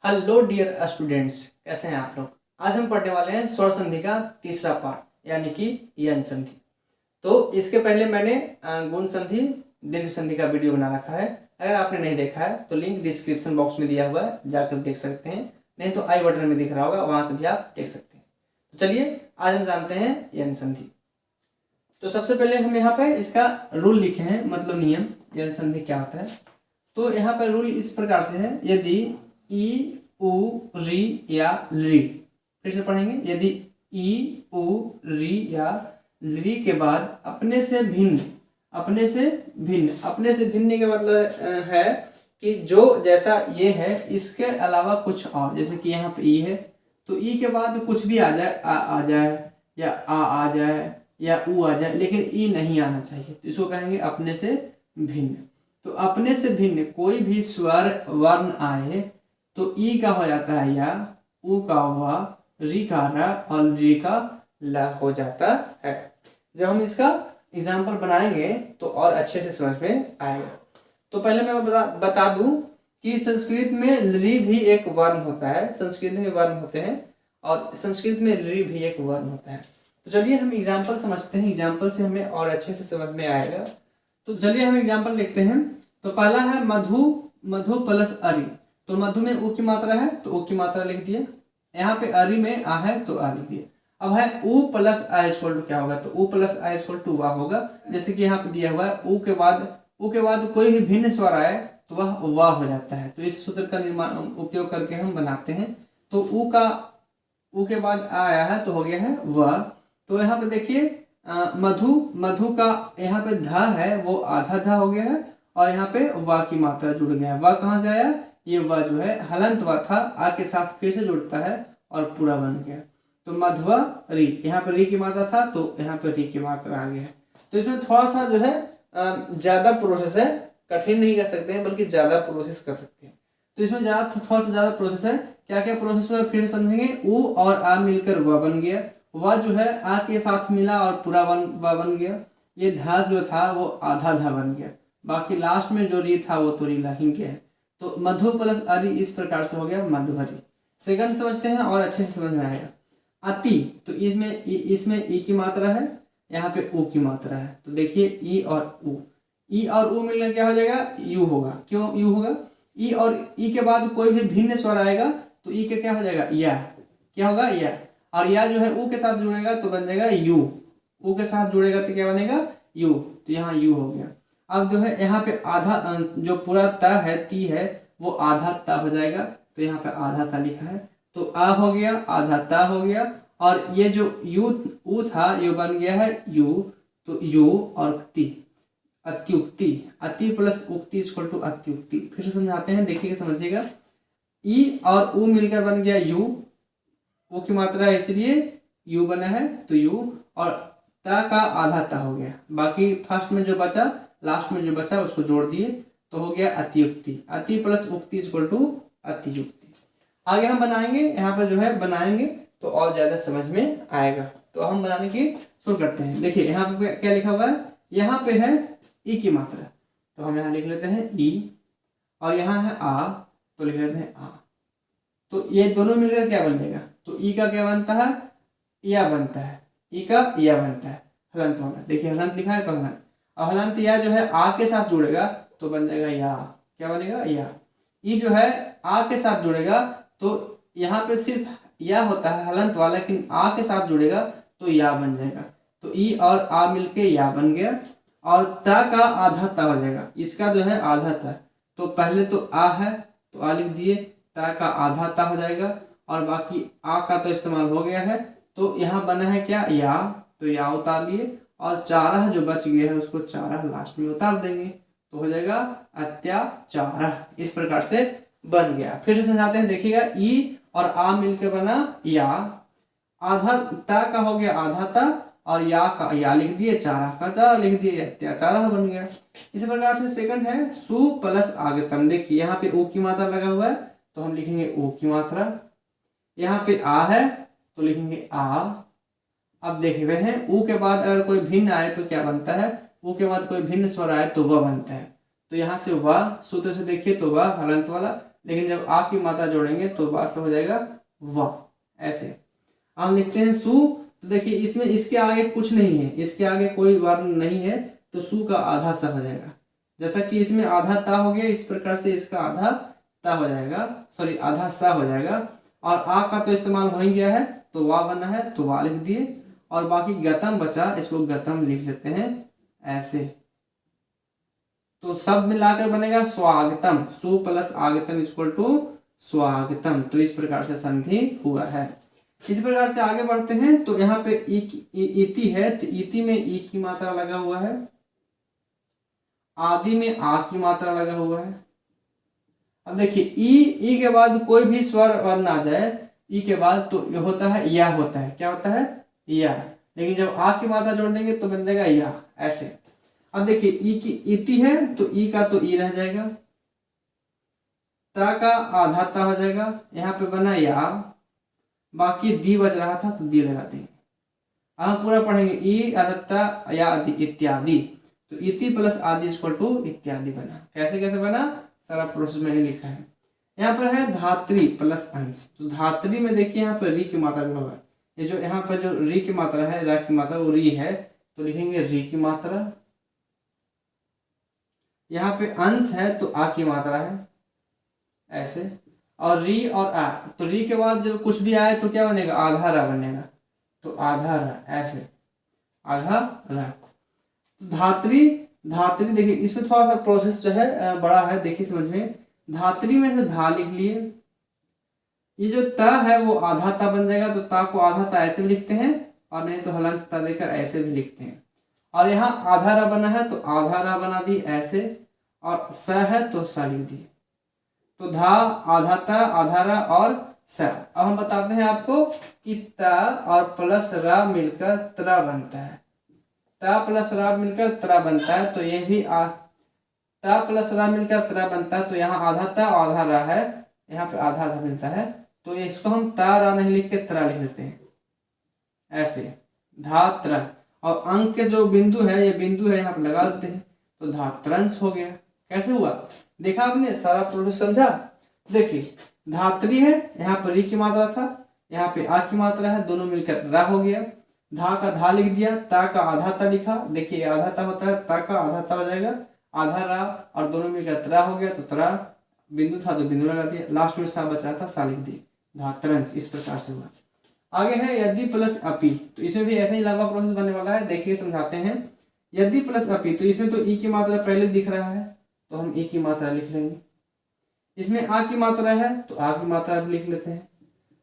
Hello dear students, कैसे हैं आप लोग। आज हम पढ़ने वाले हैं स्वर संधि का तीसरा पार्ट यानी कि यन संधि। तो इसके पहले मैंने गुण संधि दीर्घ संधि का वीडियो बना रखा है। अगर आपने नहीं देखा है तो लिंक डिस्क्रिप्शन बॉक्स में दिया हुआ है, जाकर देख सकते हैं। नहीं तो आई बटन में दिख रहा होगा, वहां से भी आप देख सकते हैं। तो चलिए आज हम जानते हैं यन संधि। तो सबसे पहले हम यहाँ पे इसका रूल लिखे हैं, मतलब नियम, यन संधि क्या होता है। तो यहाँ पर रूल इस प्रकार से है, यदि ई उ री या ली, फिर से पढ़ेंगे, यदि ई उ री या ली के बाद अपने से भिन्न के मतलब है कि जो जैसा ये है इसके अलावा कुछ और, जैसे कि यहाँ पे ई है तो ई के बाद कुछ भी आ जाए, आ जाए या आ जाए या ऊ आ जाए, लेकिन ई नहीं आना चाहिए, तो इसको कहेंगे अपने से भिन्न। तो अपने से भिन्न कोई भी स्वर वर्ण आए तो ई का हो जाता है या, ऊ का हुआ, री का र और री का ल हो जाता है। जब हम इसका एग्जाम्पल बनाएंगे तो और अच्छे से समझ में आएगा। तो पहले मैं बता दूं कि संस्कृत में ली भी एक वर्ण होता है, संस्कृत में वर्ण होते हैं और संस्कृत में ली भी एक वर्ण होता है। तो चलिए हम एग्जाम्पल समझते हैं, एग्जाम्पल से हमें और अच्छे से समझ में आएगा। तो चलिए हम एग्जाम्पल देखते हैं। तो पहला है मधु प्लस अरि। तो मधु में ऊ की मात्रा है तो ऊ की मात्रा लिख दिए, यहाँ पे अरि में आ है तो आ लिख दिए। अब है ऊ प्लस आ इक्वल टू क्या होगा, तो ऊ प्लस आ इक्वल टू वाह होगा। जैसे कि यहाँ पे दिया हुआ है ऊ के बाद कोई भी भिन्न स्वर आए तो वह वाह हो जाता है। तो इस सूत्र का निर्माण उपयोग करके हम बनाते हैं। तो ऊ के बाद आया है तो हो गया है वह। तो यहाँ पे देखिए मधु का यहाँ पे धा है वो आधा धा हो गया है और यहाँ पे वाह की मात्रा जुड़ गया है। वाह कहाँ से आया, ये वाह जो है हलंत वाह था, आ के साथ फिर से जुड़ता है और पूरा बन गया। तो मधुआ री, यहाँ पे री की मात्रा था तो यहाँ पे री की मात्रा आ गया। तो इसमें थोड़ा सा जो है ज्यादा प्रोसेस है, कठिन नहीं कर सकते हैं बल्कि ज्यादा प्रोसेस कर सकते हैं। तो इसमें थोड़ा सा ज्यादा प्रोसेस है। क्या क्या प्रोसेस है फिर समझेंगे। ऊ और आ मिलकर वाह बन गया, वह जो है आ के साथ मिला और पूरा बन गया। ये धा जो था वो आधा धा बन गया, बाकी लास्ट में जो री था वो तो री ही गया। तो मधु प्लस अरि इस प्रकार से हो गया मधुहरी। सेकंड समझते हैं और अच्छे से समझ में आएगा। अति, तो इसमें ई की मात्रा है, यहाँ पे ऊ की मात्रा है। तो देखिए ई और ऊ मिलकर क्या हो जाएगा, यू होगा। क्यों यू होगा, ई और ई के बाद कोई भी भिन्न स्वर आएगा तो ई के क्या हो जाएगा, या, क्या होगा या। और या जो है ऊ के साथ जुड़ेगा तो बन जाएगा यू, ऊ के साथ जुड़ेगा तो क्या बनेगा यू। तो यहाँ यू हो गया। अब जो है यहाँ पे आधा जो पूरा ता है, ती है, वो आधा ता हो जाएगा। तो यहाँ पे आधा ता लिखा है तो आ हो गया, आधा ता हो गया। और ये जो ऊ था ये बन गया है यू। तो यू और ती, अत्युक्ति, अति प्लस उक्ति इक्वल टू अत्युक्ति। फिर से समझाते हैं, देखिएगा समझिएगा। ई और ऊ मिलकर बन गया यू, ऊ की मात्रा है इसलिए यू बना है तो यू, और ता का आधा ता हो गया। बाकी फर्स्ट में जो बचा, लास्ट में जो बचा उसको जोड़ दिए तो हो गया अतियुक्ति। अति प्लस उक्ति इक्वल टू अतियुक्ति। आगे हम बनाएंगे, यहाँ पर जो है बनाएंगे तो और ज्यादा समझ में आएगा। तो हम बनाने की शुरू करते हैं। देखिए यहाँ पे क्या लिखा हुआ है, यहाँ पे है ई की मात्रा तो हम यहाँ लिख लेते हैं ई, और यहाँ है आ तो लिख लेते हैं आ। तो ये दोनों मिलकर क्या बन जाएगा, तो ई का क्या बनता है, या बनता है, ई का या बनता है, हलंत होना। देखिए हलंत लिखा है तो हलंत, और हलंत या जो है आ के साथ जुड़ेगा तो बन जाएगा या, क्या बनेगा या। ई जो है आ के साथ जुड़ेगा तो यहाँ पे सिर्फ या होता है हलंत वाला, लेकिन आ के साथ जुड़ेगा तो या बन जाएगा। तो ई और आ मिलके या बन गया, और ता का आधा ता हो जाएगा। इसका जो है आधा ता, तो पहले तो आ है तो आ लिख दिए, ता का आधा ता हो जाएगा, और बाकी आ का तो इस्तेमाल हो गया है। तो यहाँ बना है क्या या, तो या उतार लिए, और चारह जो बच गया है उसको चारह लास्ट में उतार देंगे तो हो जाएगा अत्याचारः। इस प्रकार से बन गया। फिर से समझाते हैं, देखिएगा ई और आ मिलकर बना या, आधा ता का हो गया आधा ता, और या का या लिख दिए, चारा का चारा लिख दिए, अत्याचारः बन गया। इसी प्रकार से सेकंड है सु प्लस आगतम। देखिए यहाँ पे ओ की मात्रा लगा हुआ है तो हम लिखेंगे ओ की मात्रा, यहाँ पे आ है तो लिखेंगे आ। अब देख रहे हैं ऊ के बाद अगर कोई भिन्न आए तो क्या बनता है, ऊ के बाद कोई भिन्न स्वर आए तो वह बनता है। तो यहाँ से वह सूत्र से देखिए तो वह हलंत वाला, लेकिन जब आ की मात्रा जोड़ेंगे तो बात से हो जाएगा वा। ऐसे हम लिखते हैं सु, तो देखिए इसमें इसके आगे कुछ नहीं है, इसके आगे कोई वर्ण नहीं है, तो सु का आधा सा हो जाएगा। जैसा कि इसमें आधा ता हो गया, इस प्रकार से इसका आधा ता हो जाएगा, सॉरी आधा सा हो जाएगा। और आ का तो इस्तेमाल हो ही गया है, तो वा बना है तो वा लिख दिए, और बाकी गतम बचा, इसको गतम लिख लेते हैं ऐसे। तो सब मिलाकर बनेगा स्वागतम, सु प्लस आगतम इक्वल टू स्वागतम। तो इस प्रकार से संधि हुआ है। इस प्रकार से आगे बढ़ते हैं। तो यहाँ पे इति है, तो इति में ई की मात्रा लगा हुआ है, आदि में आ की मात्रा लगा हुआ है। अब देखिए ई के बाद कोई भी स्वर वर्ण आ जाए ई के बाद, तो ये होता है या, होता है क्या होता है या, लेकिन जब आ की मात्रा जोड़ देंगे तो बन जाएगा या, ऐसे। अब देखिए ई की इति है, तो ई का तो ई रह जाएगा, ता का आधा ता हो जाएगा, यहाँ पे बना या, बाकी दी बच रहा था तो दी लगा देंगे। अब हम पूरा पढ़ेंगे ई अदत्ता या आदि इत्यादि, तो इति प्लस आदि इक्वल टू इत्यादि बना। कैसे कैसे बना, सारा प्रोसेस मैंने लिखा है। यहाँ पर है धात्री प्लस अंश, तो धात्री में देखिए यहाँ पर री की मात्रा जो होगा, ये जो यहाँ पर जो री की मात्रा है, रा की मात्रा वो री है, तो लिखेंगे री की मात्रा। यहाँ पे अंश है तो आ की मात्रा है ऐसे, और री और आ, तो री के बाद जब कुछ भी आए तो क्या बनेगा, आधा रा बनेगा, तो आधा रा ऐसे, आधा रा। धात्री, धात्री देखिए इसमें थोड़ा सा प्रोसेस जो है बड़ा है, देखिए समझ में। धात्री में से धा लिख लिए, ये जो त है वो आधा ता बन जाएगा, तो ता को आधा ता ऐसे भी लिखते हैं, और नहीं तो हलंत ता देकर ऐसे भी लिखते हैं। और यहाँ आधा रा बना है तो आधा रा बना दी ऐसे, और स है तो स लिख दिए, तो धा आधा ता आधा रा और स। अब हम बताते हैं आपको कि ता और प्लस रा मिलकर त्रा बनता है, ता प्लस रा मिलकर त्रा बनता है, तो ये भी ता प्लस रा मिलकर त्रा बनता है, तो यहाँ आधा ता आधा रा है, यहाँ पे आधा आधा मिलता है, तो इसको हम ता रा नहीं लिख के त्रा लिख लेते हैं ऐसे, धात्र। और अंक के जो बिंदु है, ये बिंदु है यहाँ पे लगा लेते हैं, तो धात्रंश हो गया। कैसे हुआ, देखा आपने, सारा प्रोसेस समझा। देखिए धात्री है, यहाँ पर री की मात्रा था, यहाँ पे आ की मात्रा है, दोनों मिलकर रा हो गया। धा का धा लिख दिया, ता का आधा ता लिखा, देखिए आधा ता होता है, ता का आधा ता हो जाएगा, आधा रा, और दोनों मिलकर त्रा हो गया, तो त्रा बिंदु था तो बिंदु लगा दिया, लास्ट में सा बच रहा था सा लिख दिए, धात्रंश। इस प्रकार से हुआ। आगे है यदि प्लस अपि, तो इसमें भी ऐसा ही लंबा प्रोसेस बनने वाला है, देखिए समझाते हैं। यदि प्लस अपि, तो इसमें तो ई की मात्रा पहले दिख रहा है, तो हम ई की मात्रा लिख लेंगे। इसमें आ की मात्रा है तो आ की मात्रा भी लिख लेते हैं।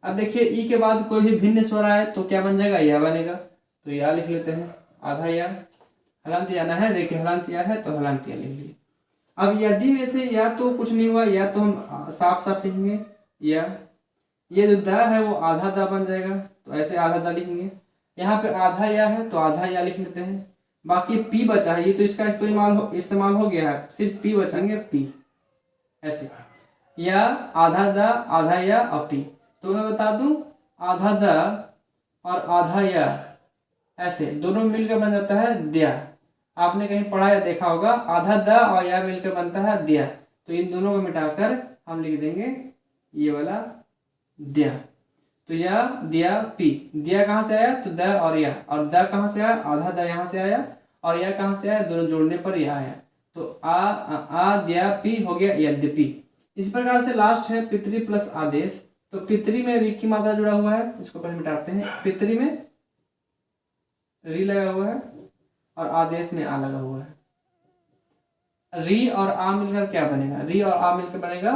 अब देखिए ई के बाद कोई भी भिन्न स्वर आए तो क्या बन जाएगा, या बनेगा, तो या लिख लेते हैं, आधा या। हलंत या ना है, देखिए हलंत या है तो हलंत या लिख लिए। अब यदि में से या तो कुछ नहीं हुआ, या तो हम साफ साफ लिखेंगे या, ये जो दा है वो आधा दा बन जाएगा, तो ऐसे आधा दा लिखेंगे। यहाँ पे आधा या है तो आधा या लिख लेते हैं। बाकी पी बचा है, ये तो इसका इस्तेमाल हो गया है, सिर्फ पी बचेंगे, पी ऐसे, या आधा दा आधा या अपी। तो मैं बता दूं, आधा दा और आधा या ऐसे दोनों मिलकर बन जाता है द्या। आपने कहीं पढ़ा या देखा होगा, आधा दा और या मिलकर बनता है द्या, तो इन दोनों को मिटाकर हम लिख देंगे ये वाला द्या। तो या द्या पी, द्या कहाँ से आया, तो द और या, और द कहाँ से आया, आधा द यहाँ से आया, और या कहाँ से आया, दोनों जोड़ने पर या आया, तो आ द्या पी हो गया यद्यपि। इस प्रकार से लास्ट है पितरी प्लस आदेश। तो पितरी में री की मात्रा जुड़ा हुआ है, इसको पहले मिटाते हैं। पितरी में री लगा हुआ है और आदेश में आ लगा हुआ है। री और आ मिलकर क्या बनेगा, री और आ मिलकर बनेगा,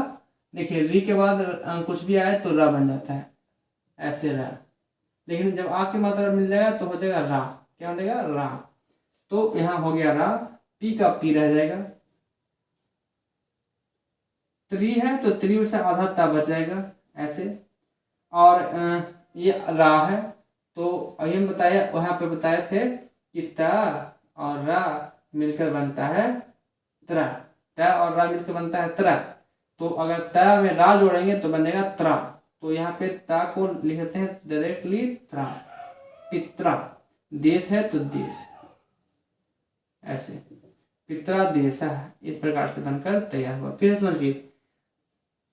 देखिए री के बाद कुछ भी आए तो रा बन जाता है ऐसे रा, लेकिन जब आ की मात्रा मिल जाएगा तो हो जाएगा रा, क्या हो जाएगा रा। तो यहाँ हो गया रा, पी का पी रह जाएगा। त्री है तो त्री में से आधा ता बच जाएगा ऐसे, और ये रा है, तो अभी हम बताया, वहां पे बताए थे कि ता और रा मिलकर बनता है त्रा, ता और रा मिलकर बनता है त्रा। तो अगर ता में रा जोड़ेंगे तो बनेगा त्रा, तो यहाँ पे ता को लिखते हैं डायरेक्टली त्रा, पित्रा। देश है तो देश ऐसे, पित्रा देशा, इस प्रकार से बनकर तैयार हुआ। फिर समझिए,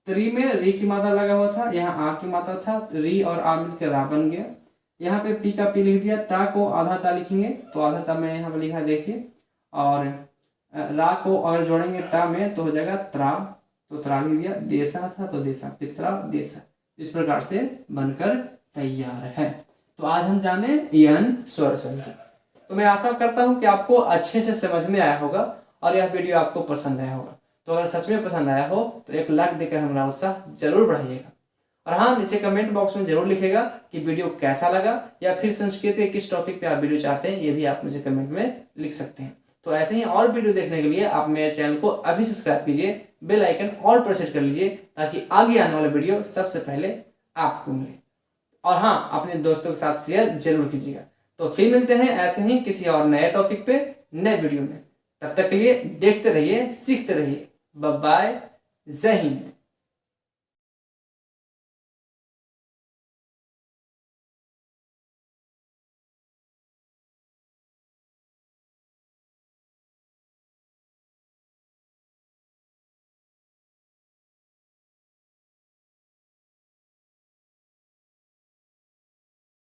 त्री में री की मात्रा लगा हुआ था, यहाँ आ की मात्रा था, री और आ मिलकर रा बन गया। यहाँ पे पी का पी लिख दिया, ता को आधा ता लिखेंगे तो आधा ता मैंने यहाँ पे लिखा है देखिए, और रा को अगर जोड़ेंगे ता में तो हो जाएगा त्रा, तो त्रा लिख दिया, देसा था तो देसा, पित्रा देसा, इस प्रकार से बनकर तैयार है। तो आज हम जाने यन स्वर संधि। तो मैं आशा करता हूँ कि आपको अच्छे से समझ में आया होगा और यह वीडियो आपको पसंद आया होगा। तो अगर सच में पसंद आया हो तो एक लाइक देकर हमारा उत्साह जरूर बढ़ाइएगा। और हाँ, नीचे कमेंट बॉक्स में जरूर लिखेगा कि वीडियो कैसा लगा, या फिर संस्कृत के किस टॉपिक पे आप वीडियो चाहते हैं, ये भी आप मुझे कमेंट में लिख सकते हैं। तो ऐसे ही और वीडियो देखने के लिए आप मेरे चैनल को अभी सब्सक्राइब कीजिए, बेल आइकन ऑल पर सेट कर लीजिए, ताकि आगे आने वाला वीडियो सबसे पहले आपको मिले। और हाँ, अपने दोस्तों के साथ शेयर जरूर कीजिएगा। तो फिर मिलते हैं ऐसे ही किसी और नए टॉपिक पे नए वीडियो में। तब तक के लिए देखते रहिए, सीखते रहिए। बाय बाय, जय हिंद।